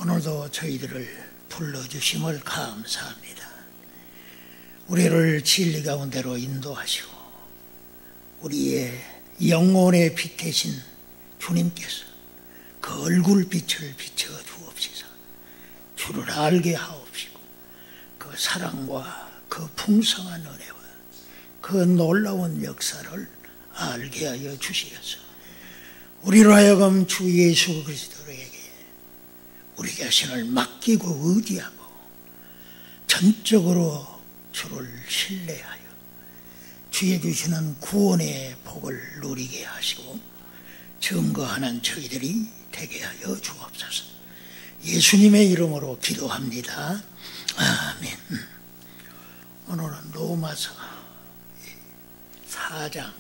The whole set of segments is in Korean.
오늘도 저희들을 불러주심을 감사합니다. 우리를 진리 가운데로 인도하시고 우리의 영혼의 빛 되신 주님께서 그 얼굴빛을 비춰 주옵시사 주를 알게 하옵시고 그 사랑과 그 풍성한 은혜와 그 놀라운 역사를 알게 하여 주시옵소서. 우리로 하여금 주 예수 그리스도에게 우리 자신을 맡기고 의지하고 전적으로 주를 신뢰하여 주의 주시는 구원의 복을 누리게 하시고 증거하는 저희들이 되게 하여 주옵소서. 예수님의 이름으로 기도합니다. 아멘. 오늘은 로마서 4장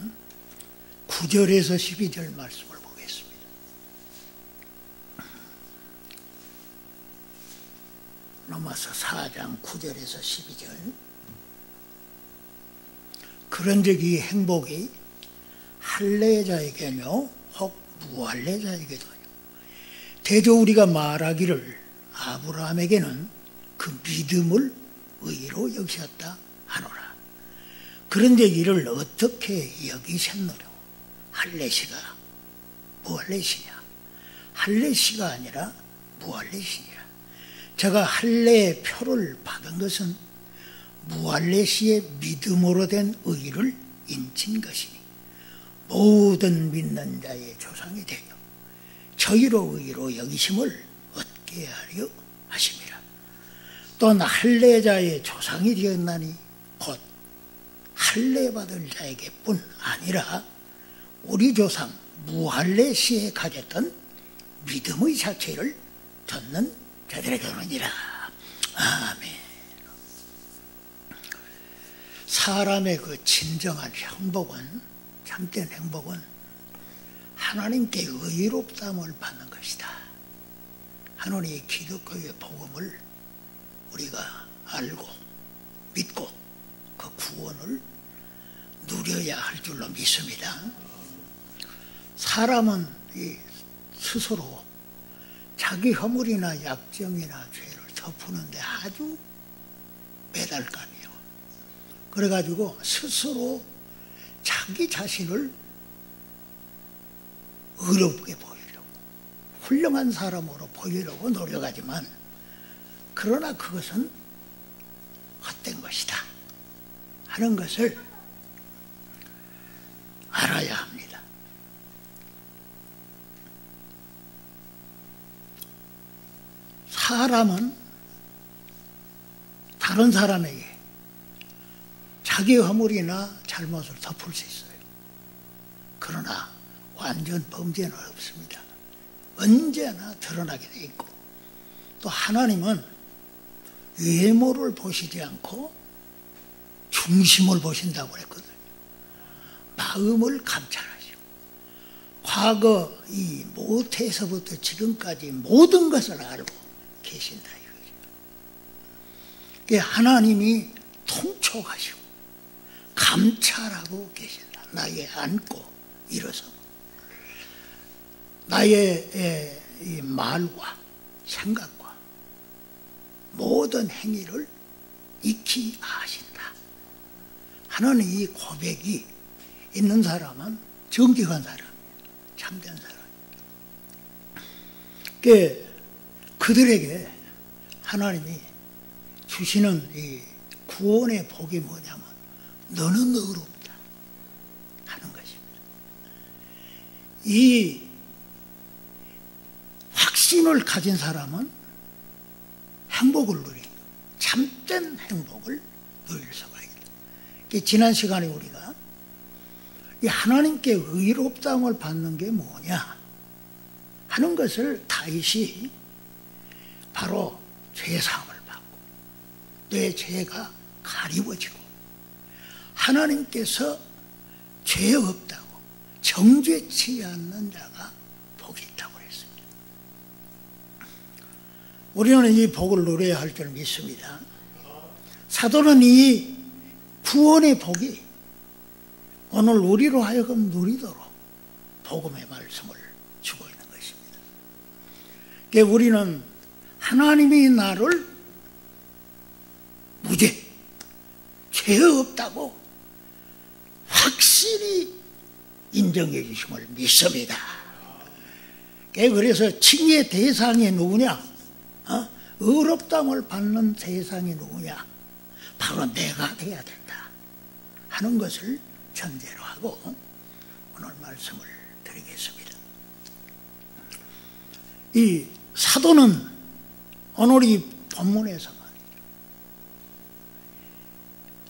9절에서 12절 말씀을 보겠습니다. 로마서 4장 9절에서 12절. 그런즉 이 행복이 할례자에게며 혹 무할례자에게도 대저 우리가 말하기를 아브라함에게는 그 믿음을 의로 여기셨다 하노라. 그런데 이를 어떻게 여기셨노려? 할례시가 무할례시냐? 할례시가 아니라 무할례시니라. 제가 할례의 표를 받은 것은 무할례시의 믿음으로 된 의를 인친 것이니 모든 믿는 자의 조상이 되어 저희로 의로 여기심을 얻게 하려 하심이라. 또한 할례자의 조상이 되었나니 곧 할례 받을 자에게뿐 아니라 우리 조상 무할례시에 가졌던 믿음의 자체를 젖는 자들에게로니라. 아멘. 사람의 그 진정한 행복은, 참된 행복은 하나님께 의롭다함을 받는 것이다. 하나님의 기독교의 복음을 우리가 알고 믿고 그 구원을 누려야 할 줄로 믿습니다. 사람은 스스로 자기 허물이나 약점이나 죄를 덮으는데 아주 매달감이에요. 그래가지고 스스로 자기 자신을 의롭게 보이려고, 훌륭한 사람으로 보이려고 노력하지만 그러나 그것은 헛된 것이다 하는 것을 알아야 합니다. 사람은 다른 사람에게 자기 허물이나 잘못을 덮을 수 있어요. 그러나 완전 범죄는 없습니다. 언제나 드러나게 돼 있고, 또 하나님은 외모를 보시지 않고 중심을 보신다고 그랬거든요. 마음을 감찰하시고 과거 이 모태에서부터 지금까지 모든 것을 알고 계신다 이거죠. 하나님이 통촉하시고 감찰하고 계신다. 나의 안고 일어서고 나의 이 말과 생각과 모든 행위를 익히 아신다 하는 이 고백이 있는 사람은 정직한 사람이에요. 참된 사람이에요. 그들에게 하나님이 주시는 이 구원의 복이 뭐냐면 너는 의롭다 하는 것입니다. 이 확신을 가진 사람은 행복을 누리고 참된 행복을 누릴 수가 있다. 지난 시간에 우리가 이 하나님께 의롭다함을 받는 게 뭐냐 하는 것을 다윗이 바로 죄사함을 받고 내 죄가 가리워지고 하나님께서 죄 없다고 정죄치 않는 자가 복이 있다고 그랬습니다. 우리는 이 복을 누려야 할 줄 믿습니다. 사도는 이 구원의 복이 오늘 우리로 하여금 누리도록 복음의 말씀을 주고 있는 것입니다. 우리는 하나님이 나를 무죄, 죄 없다고 확실히 인정해 주심을 믿습니다. 그래서 칭의의 대상이 누구냐? 의롭다함을 받는 대상이 누구냐? 바로 내가 돼야 된다 하는 것을 전제로 하고 오늘 말씀을 드리겠습니다. 이 사도는 오늘 이 본문에서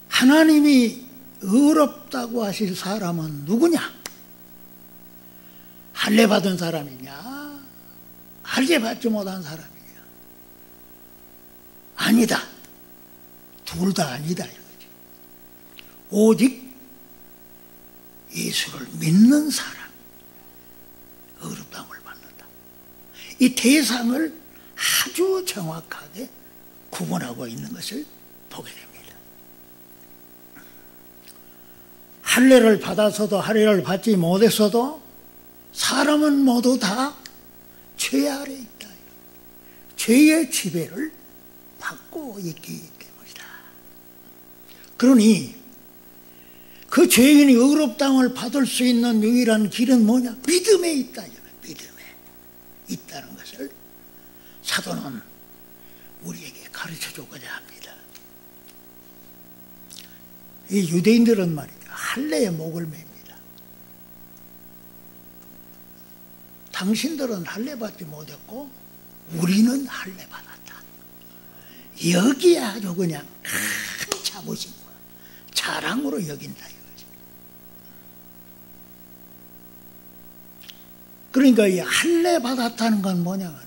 하나님이 의롭다고 하실 사람은 누구냐? 할례 받은 사람이냐? 할례 받지 못한 사람이냐? 아니다. 둘 다 아니다 이거지. 오직 예수를 믿는 사람 의롭다함을 받는다. 이 대상을 아주 정확하게 구분하고 있는 것을 보게 됩니다. 할례를 받아서도 할례를 받지 못했어도 사람은 모두 다 죄 아래 있다. 죄의 지배를 받고 있기 때문이다. 그러니 그 죄인이 의롭다함을 받을 수 있는 유일한 길은 뭐냐? 믿음에 있다. 믿음에 있다는 것을 사도는 우리에게 가르쳐 주고자 합니다. 이 유대인들은 말이죠. 할례에 목을 맵니다. 당신들은 할례 받지 못했고 우리는 할례 받았다. 여기에 아주 그냥 큰 자부심과 자랑으로 여긴다 이거지. 그러니까 이 할례 받았다는 건 뭐냐면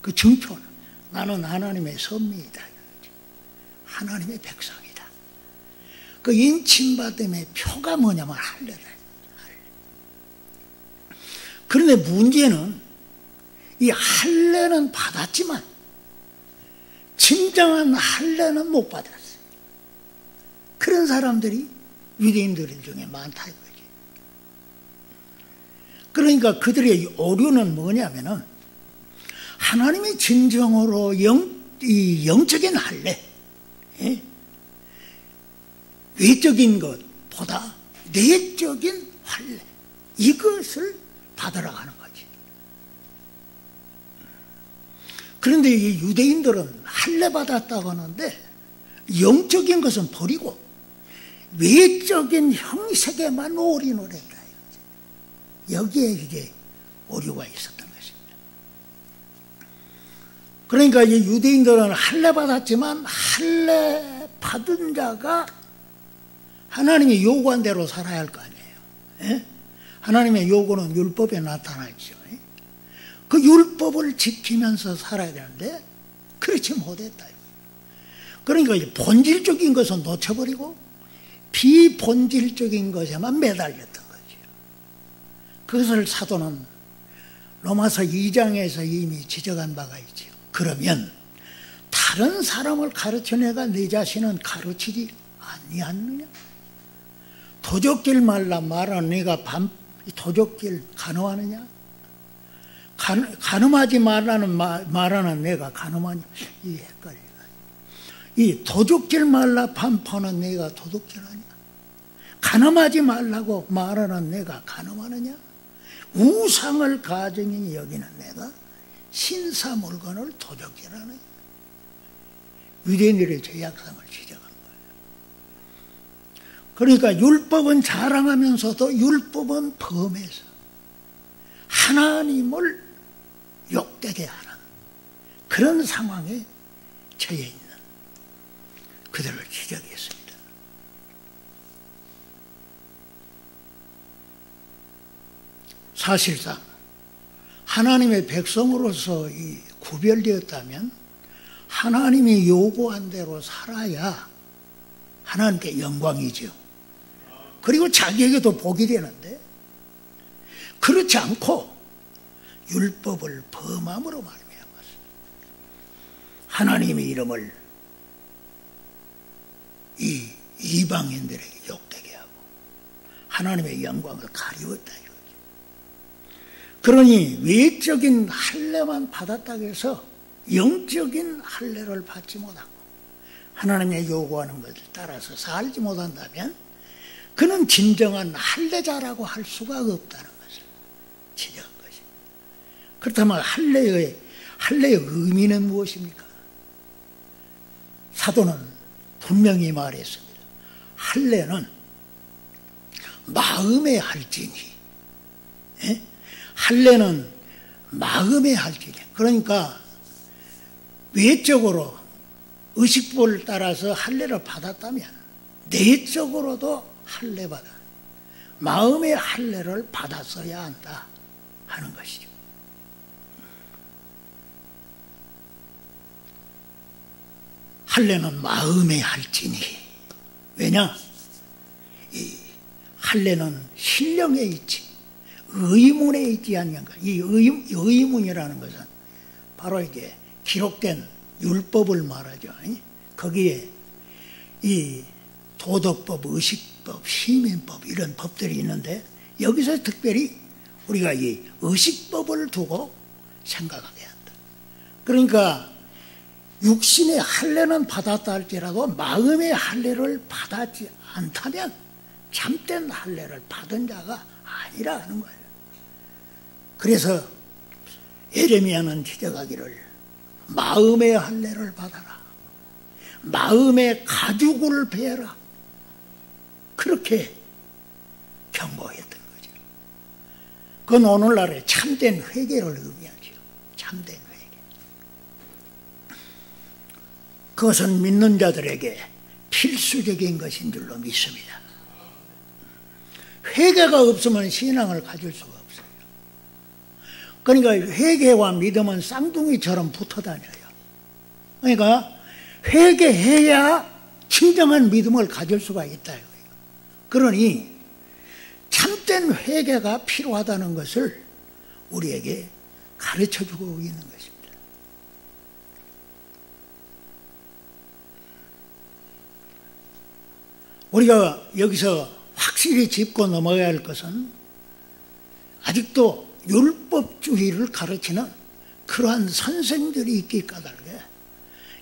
그 증표는 나는 하나님의 선미이다 이거지. 하나님의 백성이다. 그 인침받음의 표가 뭐냐면 할례다. 그런데 문제는 이 할례는 받았지만 진정한 할례는 못 받았어요. 그런 사람들이 유대인들 중에 많다 이거지. 그러니까 그들의 오류는 뭐냐면은 하나님이 진정으로 영적인 할례, 외적인 것보다 내적인 할례 이것을 받으러 가는 거지. 그런데 이 유대인들은 할례 받았다고 하는데 영적인 것은 버리고 외적인 형식에만 올인을 했다. 여기에 이제 오류가 있었던 것입니다. 그러니까 이 유대인들은 할례 받았지만 할례 받은 자가 하나님이 요구한 대로 살아야 할 거 아니에요. 예? 하나님의 요구는 율법에 나타나죠. 그 율법을 지키면서 살아야 되는데 그렇지 못했다. 그러니까 본질적인 것은 놓쳐버리고 비본질적인 것에만 매달렸던 거죠. 그것을 사도는 로마서 2장에서 이미 지적한 바가 있죠. 그러면 다른 사람을 가르쳐내가 네 자신은 가르치지 아니하느냐? 도적질 말라 말하는 네가 도적질 가늠하느냐? 가늠하지 말라는 내가 가늠하냐? 이 헷갈려. 이 도적질 말라 반포는 내가 도둑질하냐? 가늠하지 말라고 말하는 내가 가늠하느냐? 우상을 가증히 여기는 내가 신사 물건을 도적질하느냐? 유대인들의 죄악성을 지적한 거예요. 그러니까 율법은 자랑하면서도 율법은 범해서 하나님을 욕되게 하는 그런 상황에 처해 있는 그들을 지적했습니다. 사실상 하나님의 백성으로서 구별되었다면 하나님이 요구한 대로 살아야 하나님께 영광이죠. 그리고 자기에게도 복이 되는데 그렇지 않고 율법을 범함으로 말미암았습니다. 하나님의 이름을 이 이방인들에게 욕되게 하고 하나님의 영광을 가리웠다 이거죠. 그러니 외적인 할례만 받았다고 해서 영적인 할례를 받지 못하고 하나님의 요구하는 것을 따라서 살지 못한다면 그는 진정한 할례자라고 할 수가 없다는 것을 지적한 것입니다. 그렇다면 할례의 의미는 무엇입니까? 사도는 분명히 말했습니다. 할례는 마음의 할지니, 할례는 마음의 할지니. 그러니까 외적으로 의식법을 따라서 할례를 받았다면 내적으로도 할례받아 마음의 할례를 받았어야 한다 하는 것이죠. 할례는 마음의 할지니. 왜냐? 이 할례는 신령에 있지 의문에 있지 않는가. 이 의문이라는 것은 바로 이제 기록된 율법을 말하죠. 거기에 이 도덕법, 의식법, 시민법 이런 법들이 있는데 여기서 특별히 우리가 이 의식법을 두고 생각하게 한다. 그러니까 육신의 할례는 받았다 할지라도 마음의 할례를 받았지 않다면 참된 할례를 받은 자가 아니라 하는 거예요. 그래서 예레미야는 지적하기를 마음의 할례를 받아라. 마음의 가죽을 베라. 그렇게 경고했던 거죠. 그건 오늘날의 참된 회개를 의미하죠. 참된 회개. 그것은 믿는 자들에게 필수적인 것인 줄로 믿습니다. 회개가 없으면 신앙을 가질 수가 없어요. 그러니까 회개와 믿음은 쌍둥이처럼 붙어 다녀요. 그러니까 회개해야 진정한 믿음을 가질 수가 있다. 그러니 참된 회개가 필요하다는 것을 우리에게 가르쳐주고 있는 것입니다. 우리가 여기서 확실히 짚고 넘어가야 할 것은 아직도 율법주의를 가르치는 그러한 선생들이 있기 까닭에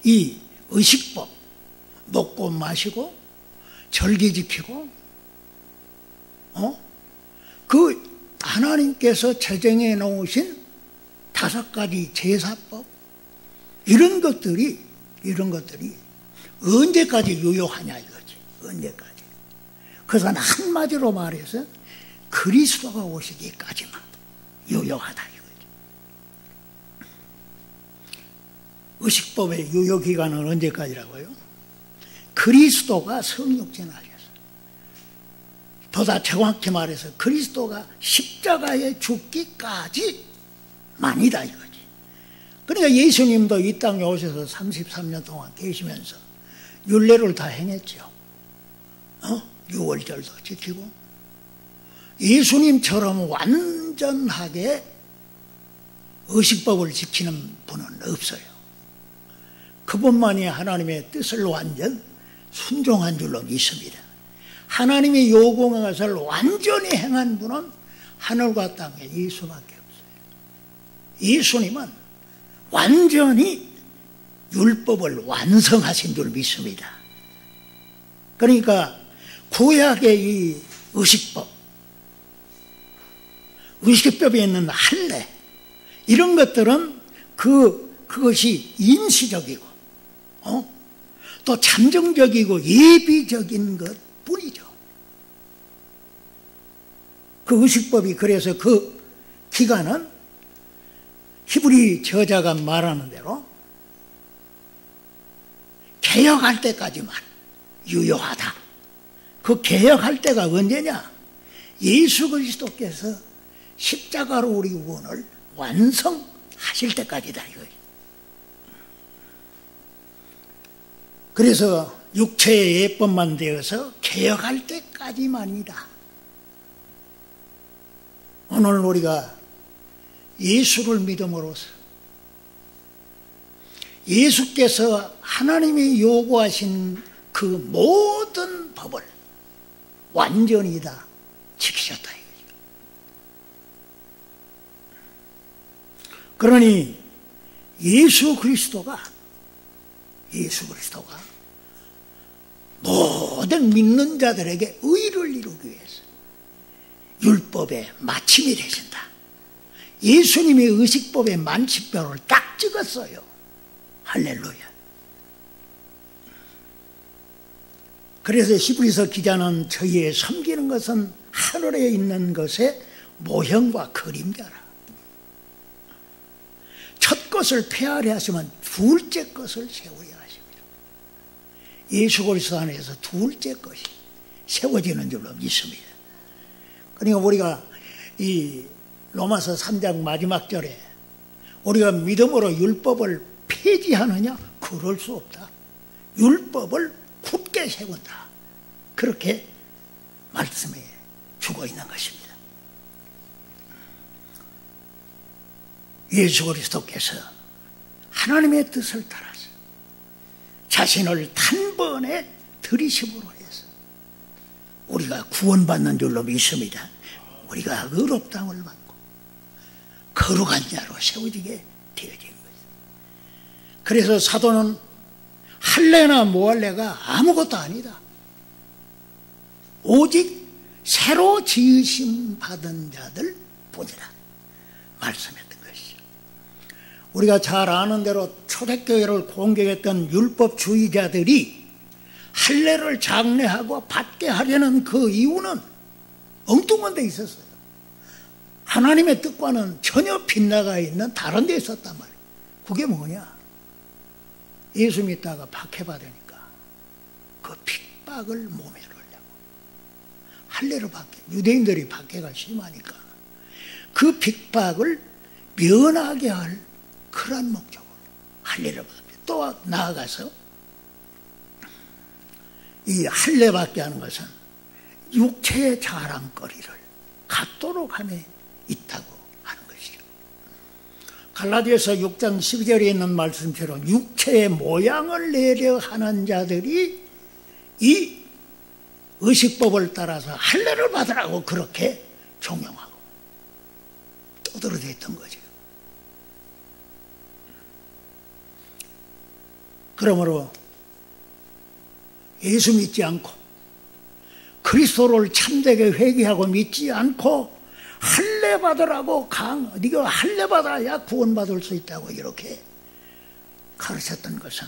이 의식법, 먹고 마시고 절기 지키고 그 하나님께서 제정해 놓으신 5가지 제사법 이런 것들이 언제까지 유효하냐 이거지. 언제까지. 그것은 한마디로 말해서 그리스도가 오시기까지만 유효하다 이거지. 의식법의 유효기간은 언제까지라고요? 그리스도가 성육신하셨어요. 보다 정확히 말해서 그리스도가 십자가에 죽기까지만이다 이거지. 그러니까 예수님도 이 땅에 오셔서 33년 동안 계시면서 율례를 다 행했죠. 유월절도 지키고 예수님처럼 완전하게 의식법을 지키는 분은 없어요. 그분만이 하나님의 뜻을 완전 순종한 줄로 믿습니다. 하나님의 요구한 것을 완전히 행한 분은 하늘과 땅에 예수밖에 없어요. 예수님은 완전히 율법을 완성하신 줄 믿습니다. 그러니까 구약의 이 의식법에 있는 할례 이런 것들은 그것이 임시적이고 또 잠정적이고 예비적인 것뿐이죠. 그 의식법이 그래서 그 기간은 히브리 저자가 말하는 대로 개혁할 때까지만 유효하다. 그 개혁할 때가 언제냐? 예수 그리스도께서 십자가로 우리 구원을 완성하실 때까지다 이거예요. 그래서 육체의 예법만 되어서 개혁할 때까지만이다. 오늘 우리가 예수를 믿음으로써 예수께서 하나님이 요구하신 그 모든 법을 완전히 다 지키셨다 이거죠. 그러니 예수 그리스도가 모든 믿는 자들에게 의를 이루기 위해서 율법의 마침이 되신다. 예수님이 의식법의 만십표를 딱 찍었어요. 할렐루야. 그래서 히브리서 기자는 저희의 섬기는 것은 하늘에 있는 것의 모형과 그림자라. 첫 것을 폐하려 하시면 둘째 것을 세우려 하십니다. 예수 그리스도 안에서 둘째 것이 세워지는 줄로 믿습니다. 그러니까 우리가 이 로마서 3장 마지막 절에 우리가 믿음으로 율법을 폐지하느냐? 그럴 수 없다. 율법을 굳게 세운다. 그렇게 말씀해 주고 있는 것입니다. 예수 그리스도께서 하나님의 뜻을 따라서 자신을 단번에 들이심으로 해서 우리가 구원받는 줄로 믿습니다. 우리가 의롭다함을 받고 거룩한 자로 세워지게 되어진 거죠. 그래서 사도는 할례나 모할례가 아무것도 아니다. 오직 새로 지으심 받은 자들 뿐이라 말씀했던 것이죠. 우리가 잘 아는 대로 초대교회를 공격했던 율법주의자들이 할례를 장려하고 받게 하려는 그 이유는 엉뚱한 데 있었어요. 하나님의 뜻과는 전혀 빗나가 있는 다른 데 있었단 말이에요. 그게 뭐냐? 예수 믿다가 박해받으니까 그 핍박을 몸에 넣으려고 할례를 받게, 유대인들이 박해가 심하니까 그 핍박을 면하게 할 그런 목적으로 할례를 받게. 또 나아가서 이 할례받게 하는 것은 육체의 자랑거리를 갖도록 함에 있다고 하는 것이죠. 갈라디아서 6장 12절에 있는 말씀처럼 육체의 모양을 내려 하는 자들이 이 의식법을 따라서 할례를 받으라고 그렇게 종용하고 떠들어댔던 거죠. 그러므로 예수 믿지 않고 그리스도를 참되게 회개하고 믿지 않고 할례 받으라고 네가 할례 받아야 구원받을 수 있다고 이렇게 가르쳤던 것은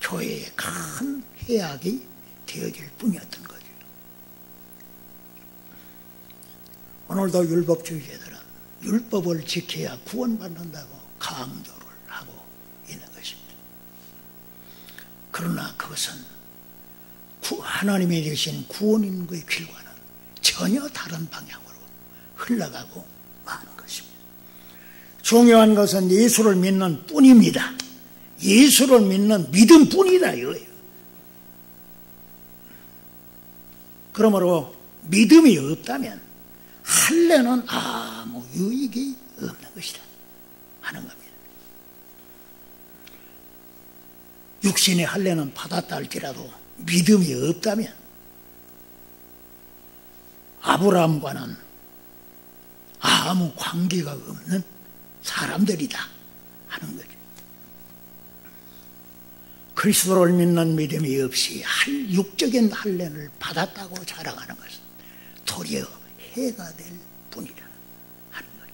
교회의 큰 해악이 되어질 뿐이었던 거죠. 오늘도 율법주의자들은 율법을 지켜야 구원받는다고 강조를 하고 있는 것입니다. 그러나 그것은 하나님이 되신 구원인의 길과는 전혀 다른 방향으로 흘러가고 마는 것입니다. 중요한 것은 예수를 믿는 뿐입니다. 예수를 믿는 믿음 뿐이다 이거예요. 그러므로 믿음이 없다면 할례는 아무 유익이 없는 것이다 하는 겁니다. 육신의 할례는 받았다 할지라도 믿음이 없다면 아브라함과는 아무 관계가 없는 사람들이다 하는 거죠. 그리스도를 믿는 믿음이 없이 육적인 할례를 받았다고 자랑하는 것은 도리어 해가 될 뿐이라 하는 거죠.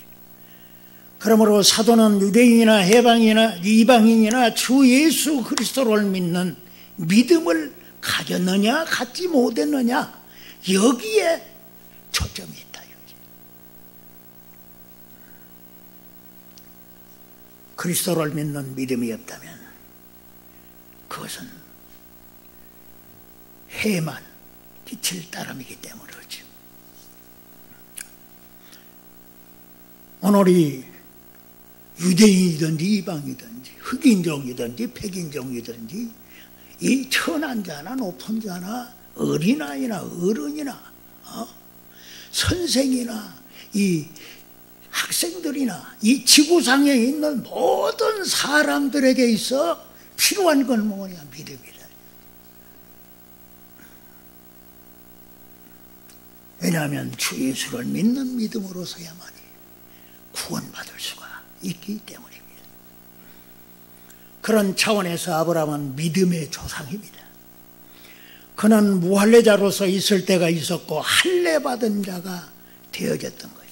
그러므로 사도는 유대인이나 해방이나 이방인이나 주 예수 그리스도를 믿는 믿음을 가졌느냐 갖지 못했느냐 여기에 초점이 있다 이거죠. 그리스도를 믿는 믿음이 없다면 그것은 해만 빛을 따름이기 때문에 그렇죠. 오늘이 유대인이든지 이방이든지 흑인종이든지 백인종이든지 이 천한 자나 높은 자나 어린아이나 어른이나 선생이나 이 학생들이나 이 지구상에 있는 모든 사람들에게 있어 필요한 건 뭐냐? 믿음이다. 왜냐하면 주 예수를 믿는 믿음으로서야만이 구원받을 수가 있기 때문입니다. 그런 차원에서 아브라함은 믿음의 조상입니다. 그는 무할례자로서 있을 때가 있었고 할례 받은 자가 되어졌던 거죠.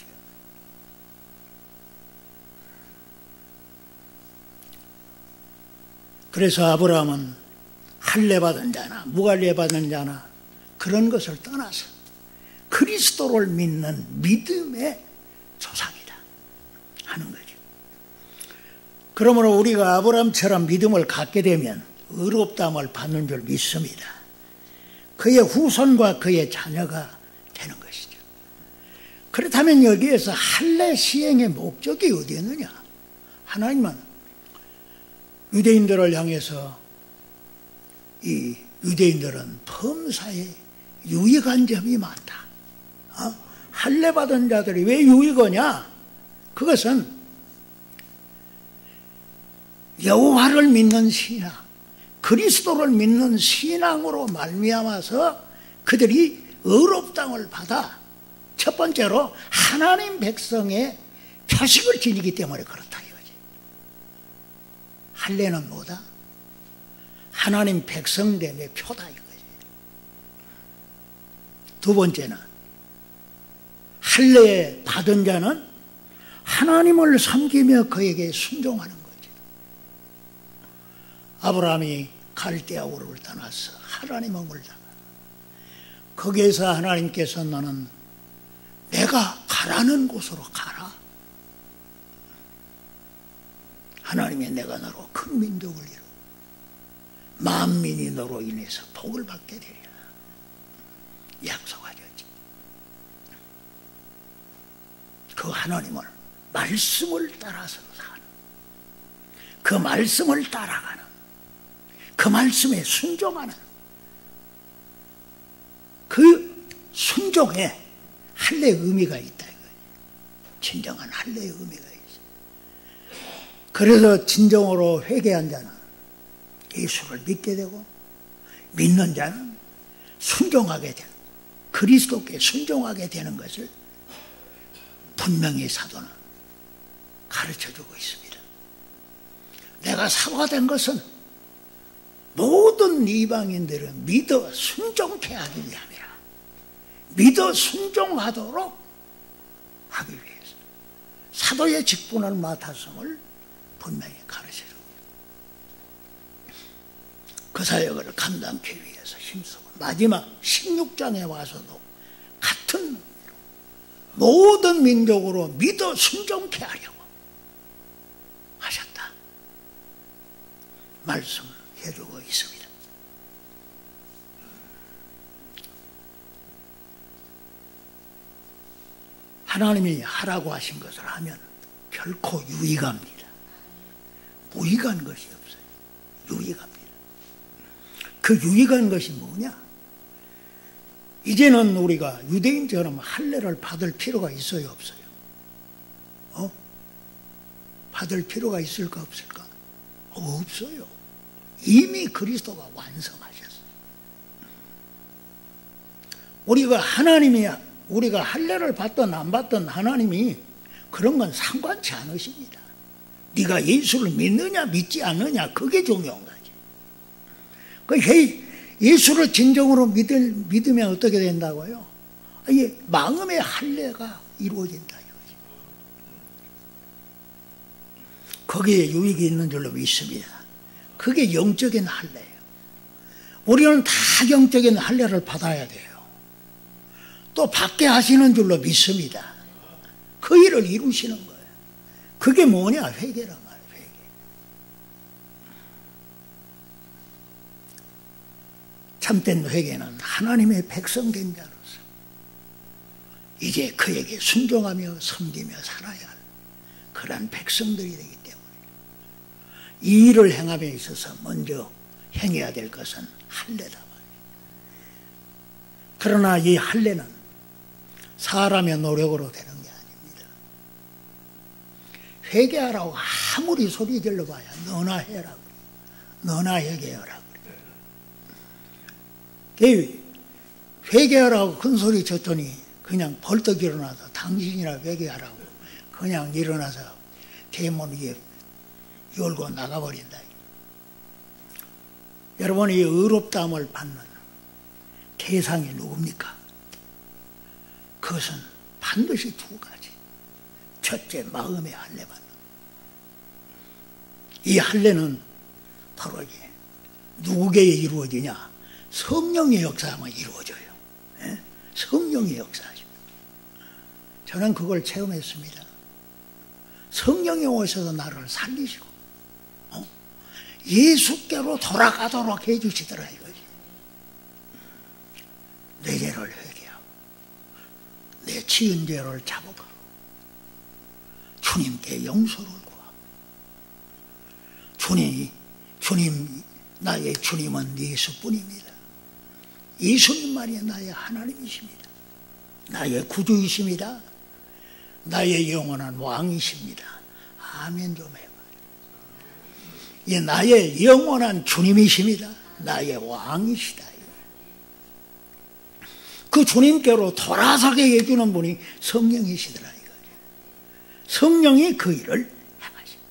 그래서 아브라함은 할례 받은 자나 무할례 받은 자나 그런 것을 떠나서 그리스도를 믿는 믿음의 조상이다 하는 거죠. 그러므로 우리가 아브라함처럼 믿음을 갖게 되면 의롭다함을 받는 줄 믿습니다. 그의 후손과 그의 자녀가 되는 것이죠. 그렇다면 여기에서 할례 시행의 목적이 어디 있느냐? 하나님은 유대인들을 향해서 이 유대인들은 범사에 유익한 점이 많다. 할례 받은 자들이 왜 유익하냐? 그것은 여호와를 믿는 신앙, 그리스도를 믿는 신앙으로 말미암아서 그들이 의롭다함을 받아 첫 번째로 하나님 백성의 표식을 지니기 때문에 그렇다 이거지. 할례는 뭐다? 하나님 백성됨의 표다 이거지. 두 번째는 할례 받은 자는 하나님을 섬기며 그에게 순종하는 거지. 아브라함이 갈대아 우르를 떠나서 하나님을 물다가 거기에서 하나님께서 너는 내가 가라는 곳으로 가라. 하나님이 내가 너로 큰 민족을 이루고 만민이 너로 인해서 복을 받게 되리라 약속하셨지. 그 하나님을 말씀을 따라서 사는, 그 말씀을 따라가는, 그 말씀에 순종하는 그 순종에 할례의 의미가 있다 이거예요. 진정한 할례의 의미가 있어요. 그래서 진정으로 회개한 자는 예수를 믿게 되고 믿는 자는 순종하게 되는, 그리스도께 순종하게 되는 것을 분명히 사도는 가르쳐주고 있습니다. 내가 사도가 된 것은 모든 이방인들은 믿어 순종케 하기 위함이라. 믿어 순종하도록 하기 위해서 사도의 직분을 맡았음을 분명히 가르쳐주고 그 사역을 감당하기 위해서 힘쓰고 마지막 16장에 와서도 같은 의미로 모든 민족으로 믿어 순종케 하려고 하셨다 말씀해주고 있습니다. 하나님이 하라고 하신 것을 하면 결코 유익합니다. 무익한 것이 없어요. 유익합니다. 그 유익한 것이 뭐냐? 이제는 우리가 유대인처럼 할례를 받을 필요가 있어요, 없어요? 받을 필요가 있을까, 없을까? 없어요. 이미 그리스도가 완성하셨어요. 우리가 할례를 받든 안 받든 하나님이 그런 건 상관치 않으십니다. 네가 예수를 믿느냐 믿지 않느냐 그게 중요한 거지. 예수를 진정으로 믿으면 어떻게 된다고요? 마음의 할례가 이루어진다 이거지. 거기에 유익이 있는 줄로 믿습니다. 그게 영적인 할례예요. 우리는 다 영적인 할례를 받아야 돼요. 또 받게 하시는 줄로 믿습니다. 그 일을 이루시는 거예요. 그게 뭐냐? 회개란 말이에요. 회개. 참된 회개는 하나님의 백성된 자로서 이제 그에게 순종하며 섬기며 살아야 할 그러한 백성들이 되기 때문에 이 일을 행함에 있어서 먼저 행해야 될 것은 할례다 말이에요. 그러나 이 할례는 사람의 노력으로 되는 게 아닙니다. 회개하라고 아무리 소리 질러봐야 너나 해라고, 너나 회개하라고. 회개하라고 큰 소리 쳤더니 그냥 벌떡 일어나서 당신이나 회개하라고 그냥 일어나서 대문 위에 열고 나가버린다. 여러분, 이 의롭다함을 받는 대상이 누굽니까? 그것은 반드시 두 가지. 첫째, 마음의 할례 받는. 이 할례는 바로 이게 누구에게 이루어지냐? 성령의 역사만 이루어져요. 예? 성령의 역사하십니다. 저는 그걸 체험했습니다. 성령이 오셔서 나를 살리시고 예수께로 돌아가도록 해주시더라 이거지. 내 죄를 회개하고 내 지은 죄를 자복하고 주님께 용서를 구하고 주님 나의 주님은 예수뿐입니다. 예수님만이 나의 하나님이십니다. 나의 구주이십니다. 나의 영원한 왕이십니다. 아멘 좀 해봐요. 이 나의 영원한 주님이십니다. 나의 왕이시다. 그 주님께로 돌아서게 해주는 분이 성령이시더라 이거죠. 성령이 그 일을 행하십니다.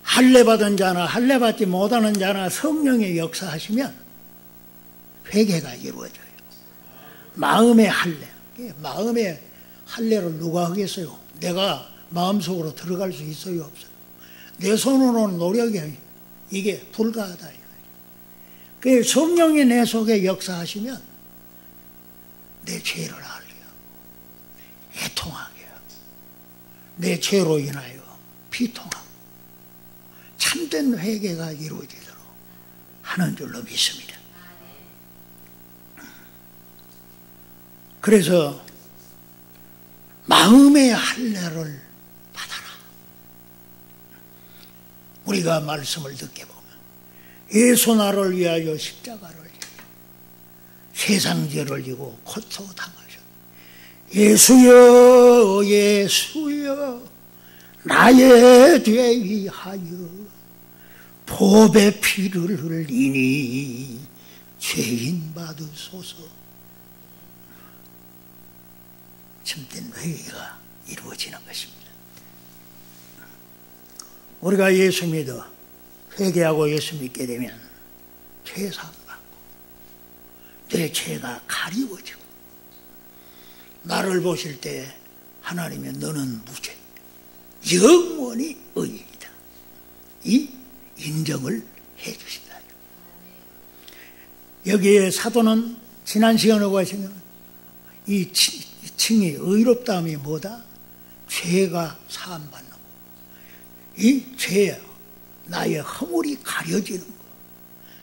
할례 받은 자나 할례 받지 못하는 자나 성령의 역사하시면 회개가 이루어져요. 마음의 할례. 마음의 할례를 누가 하겠어요? 내가 마음속으로 들어갈 수 있어요? 없어요? 내 손으로는 노력이 이게 불가하다. 그 성령이 내 속에 역사하시면 내 죄를 알게 하고 애통하게 하고 내 죄로 인하여 비통하고 참된 회개가 이루어지도록 하는 줄로 믿습니다. 그래서 마음의 할례를 받아라. 우리가 말씀을 듣게 보면 예수 나를 위하여 십자가를 지고 세상 죄를 지고 고통당하셨. 예수여 예수여 나의 죄 위하여 보배 피를 흘리니 죄인 받으소서. 참된 회개가 이루어지는 것입니다. 우리가 예수 믿어 회개하고 예수 믿게 되면 죄 사함 받고 내 죄가 가리워지고 나를 보실 때 하나님은 너는 무죄 영원히 의인이다 이 인정을 해 주신다. 여기에 사도는 지난 시간에 보시면 이 칭이 의롭다함이 뭐다? 죄가 사함받는 거. 이 죄, 나의 허물이 가려지는 거.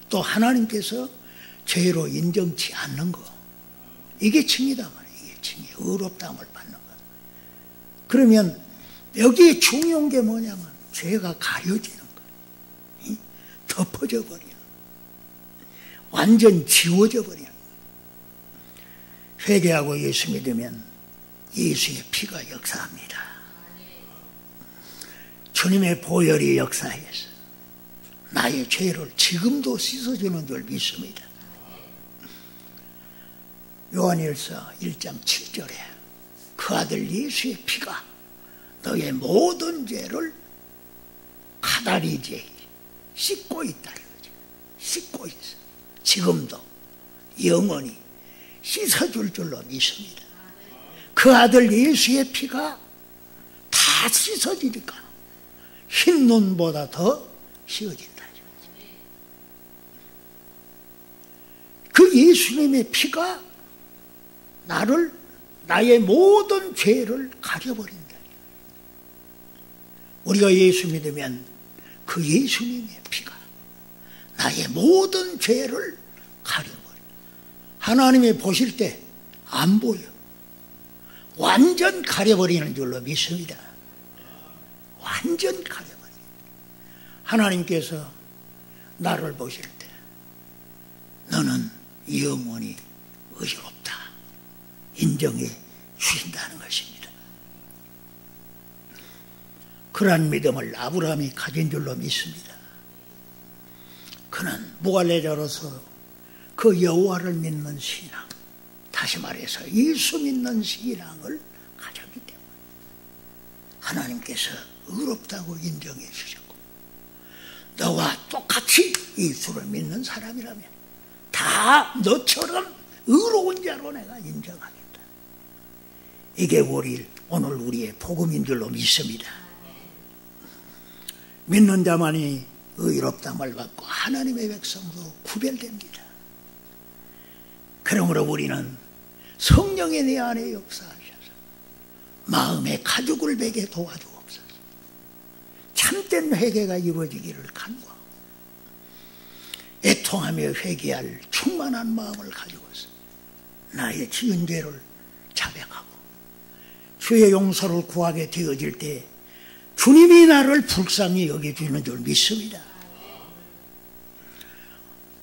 또 하나님께서 죄로 인정치 않는 거. 이게 칭이다 말이에요. 이게 칭이 의롭다함을 받는 거. 그러면 여기에 중요한 게 뭐냐면 죄가 가려지는 거. 덮어져 버려. 완전 지워져 버려. 회개하고 예수 믿으면 예수의 피가 역사합니다. 주님의 보혈이 역사해서 나의 죄를 지금도 씻어주는 줄 믿습니다. 요한일서 1장 7절에 그 아들 예수의 피가 너의 모든 죄를 가다리제 씻고 있다. 씻고 있어. 지금도 영원히 씻어줄 줄로 믿습니다. 그 아들 예수의 피가 다 씻어지니까 흰 눈보다 더 씌어진다. 그 예수님의 피가 나의 모든 죄를 가려버린다. 우리가 예수 믿으면 그 예수님의 피가 나의 모든 죄를 가려버린다. 하나님이 보실 때 안 보여. 완전 가려버리는 줄로 믿습니다. 완전 가려버립니다. 하나님께서 나를 보실 때 너는 영원히 의롭다 인정해 주신다는 것입니다. 그러한 믿음을 아브라함이 가진 줄로 믿습니다. 그는 무갈레자로서 그 여호와를 믿는 신앙, 다시 말해서 예수 믿는 신앙을 가졌기 때문에 하나님께서 의롭다고 인정해 주셨고 너와 똑같이 예수를 믿는 사람이라면 다 너처럼 의로운 자로 내가 인정하겠다. 이게 오늘 우리의 복음인 줄로 믿습니다. 믿는 자만이 의롭다함을 받고 하나님의 백성도 구별됩니다. 그러므로 우리는 성령의 내 안에 역사하셔서 마음의 가죽을 베게 도와주옵소서. 참된 회개가 이루어지기를 간구하고 애통하며 회개할 충만한 마음을 가지고서 나의 지은 죄를 자백하고 주의 용서를 구하게 되어질 때 주님이 나를 불쌍히 여겨주는 줄 믿습니다.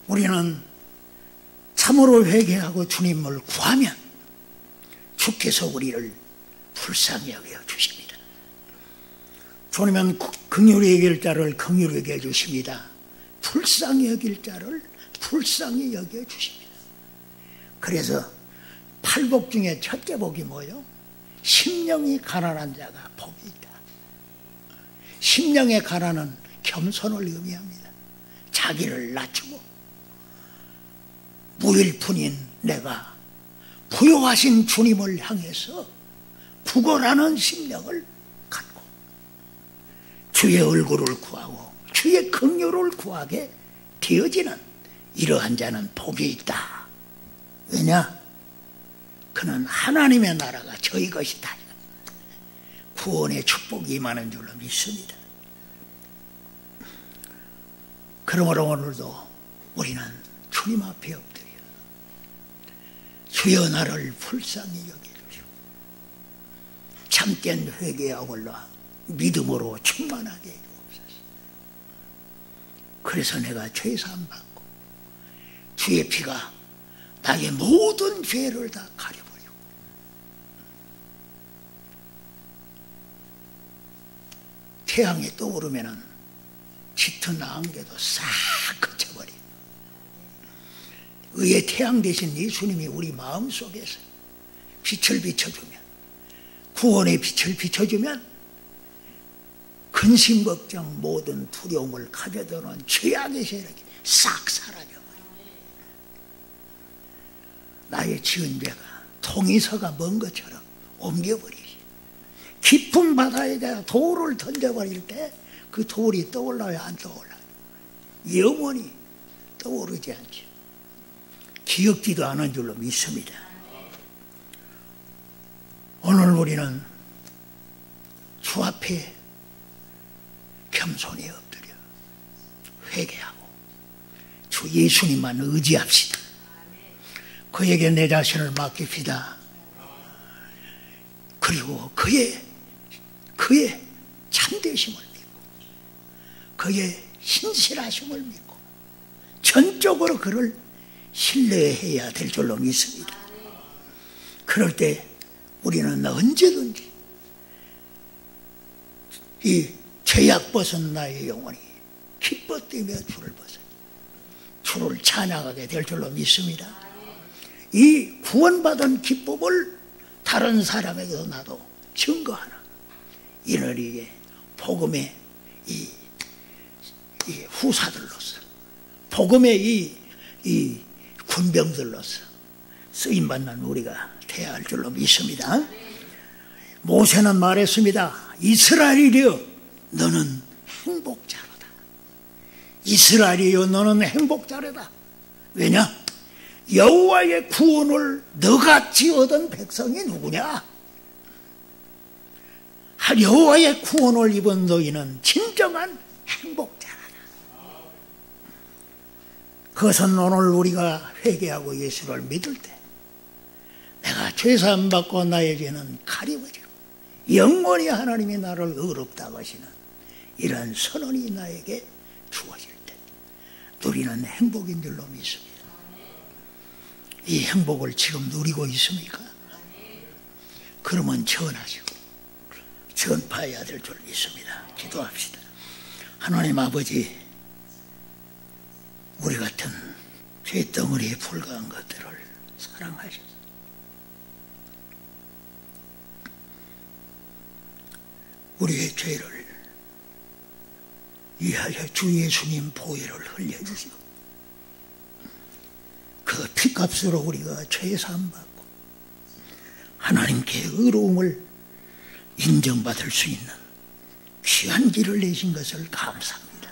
우리는 참으로 회개하고 주님을 구하면 주께서 우리를 불쌍히 여겨주십니다. 주님은 긍휼히 여길 자를 긍휼히 여겨주십니다. 불쌍히 여길 자를 불쌍히 여겨주십니다. 그래서 팔복 중에 첫째 복이 뭐예요? 심령이 가난한 자가 복이 있다. 심령의 가난은 겸손을 의미합니다. 자기를 낮추고 무일푼인 내가 부요하신 주님을 향해서 구걸하는 심령을 갖고 주의 얼굴을 구하고 주의 긍휼을 구하게 되어지는 이러한 자는 복이 있다. 왜냐? 그는 하나님의 나라가 저희 것이다. 구원의 축복이 임하는 줄로 믿습니다. 그러므로 오늘도 우리는 주님 앞에 엎드려 주여 나를 불쌍히 여겨주시고 참된 회개와 올라 믿음으로 충만하게 해주옵소서. 그래서 내가 죄사함 받고 주의 피가 나의 모든 죄를 다 가려버리고 태양이 떠오르면은 짙은 안개도 싹 그쳐버리고 의의 태양 대신 예수님이 우리 마음속에서 빛을 비춰주면 구원의 빛을 비춰주면 근심 걱정 모든 두려움을 가져드는 죄악의 세력이 싹 사라져버려요. 나의 지은 죄가 통이서가 먼 것처럼 옮겨버리지. 깊은 바다에다 돌을 던져버릴 때 그 돌이 떠올라요, 안 떠올라요? 영원히 떠오르지 않죠. 기억지도 않은 줄로 믿습니다. 오늘 우리는 주 앞에 겸손히 엎드려 회개하고 주 예수님만 의지합시다. 그에게 내 자신을 맡깁시다. 그리고 그의 참되심을 믿고 그의 신실하심을 믿고 전적으로 그를 신뢰해야 될 줄로 믿습니다. 그럴 때 우리는 언제든지 이 죄악 벗은 나의 영혼이 기뻐 뛰며 주를 벗어 주를 찬양하게 될 줄로 믿습니다. 이 구원받은 기쁨을 다른 사람에게도 나도 증거하는 이는 이게 복음의 이 후사들로서 복음의 이 군병들로서 쓰임받는 우리가 되어야 할 줄로 믿습니다. 모세는 말했습니다. 이스라엘이여 너는 행복자로다. 이스라엘이여 너는 행복자로다. 왜냐? 여호와의 구원을 너같이 얻은 백성이 누구냐? 여호와의 구원을 입은 너희는 진정한 행복자라다. 그것은 오늘 우리가 회개하고 예수를 믿을 때 내가 죄사함 받고 나의 죄는 가리워지고 영원히 하나님이 나를 의롭다고 하시는 이런 선언이 나에게 주어질 때 누리는 행복인 줄로 믿습니다. 이 행복을 지금 누리고 있습니까? 그러면 전하시고 전파해야 될 줄 믿습니다. 기도합시다. 하나님 아버지, 우리 같은 죄덩어리에 불과한 것들을 사랑하셔서 우리의 죄를 위하여 주 예수님 보혈을 흘려주시고 그 피값으로 우리가 죄사함받고 하나님께 의로움을 인정받을 수 있는 귀한 길을 내신 것을 감사합니다.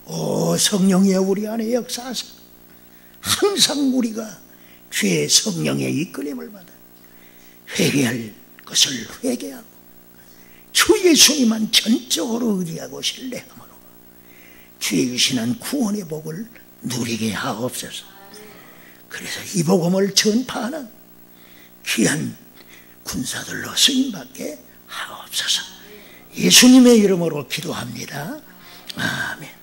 오 성령의 우리 안에 역사하사 항상 우리가 주의 성령의 이끌림을 받아 회개할 것을 회개하고 주 예수님만 전적으로 의지하고 신뢰함으로 주의 유신한 구원의 복을 누리게 하옵소서. 그래서 이 복음을 전파하는 귀한 군사들로 쓰임받게 하옵소서. 예수님의 이름으로 기도합니다. 아멘.